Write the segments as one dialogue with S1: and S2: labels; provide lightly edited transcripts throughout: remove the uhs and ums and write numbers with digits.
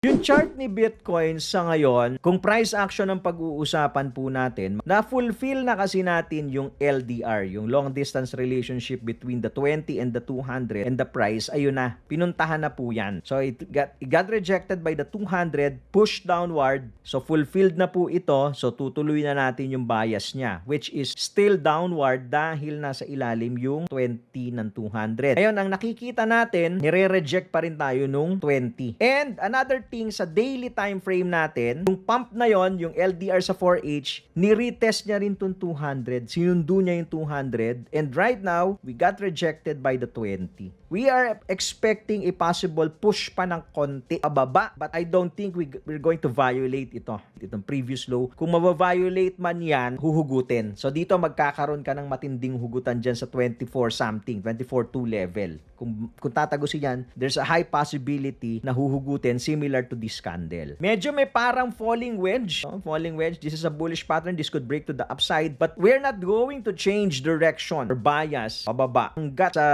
S1: Yung chart ni Bitcoin sa ngayon, kung price action ang pag-uusapan po natin, na-fulfill na kasi natin yung LDR, yung long distance relationship between the 20 and the 200 and the price, ayun na, pinuntahan na po yan. So it got rejected by the 200, pushed downward, so fulfilled na po ito, so tutuloy na natin yung bias niya, which is still downward dahil nasa ilalim yung 20 ng 200. Ngayon, ang nakikita natin, nire-reject pa rin tayo nung 20. And another thing sa daily time frame natin, yung pump na yon, yung LDR sa 4H, ni-retest niya rin tong 200, sinundo niya yung 200, and right now, we got rejected by the 20. We are expecting a possible push pa ng konti pababa, but I don't think we're going to violate itong previous low. Kung mabaviolate man yan, huhugutin. So dito magkakaroon ka ng matinding hugutan dyan sa 24 something, 24.2 level. Kung tatagusin yan, there's a high possibility na huhugutin similar to this candle. Medyo may parang falling wedge. Falling wedge, this is a bullish pattern. This could break to the upside, but we're not going to change direction or bias pababa. Hanggat sa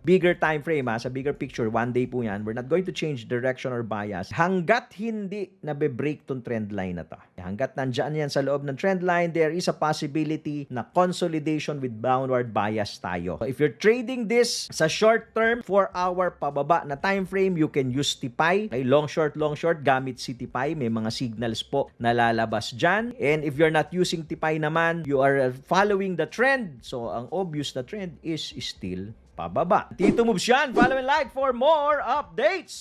S1: bigger time frame, sa bigger picture, one day po yan, we're not going to change direction or bias hanggat hindi nabe-break tong trend line na to. Hanggat nandyan yan sa loob ng trend line, there is a possibility na consolidation with downward bias tayo. So if you're trading this sa short term, 4-hour pababa na time frame, you can use TIPI. Okay, long short, gamit si TIPI. May mga signals po na lalabas dyan. And if you're not using TIPI naman, you are following the trend. So ang obvious na trend is still pababa. Tito Moves yan. Follow and like for more updates.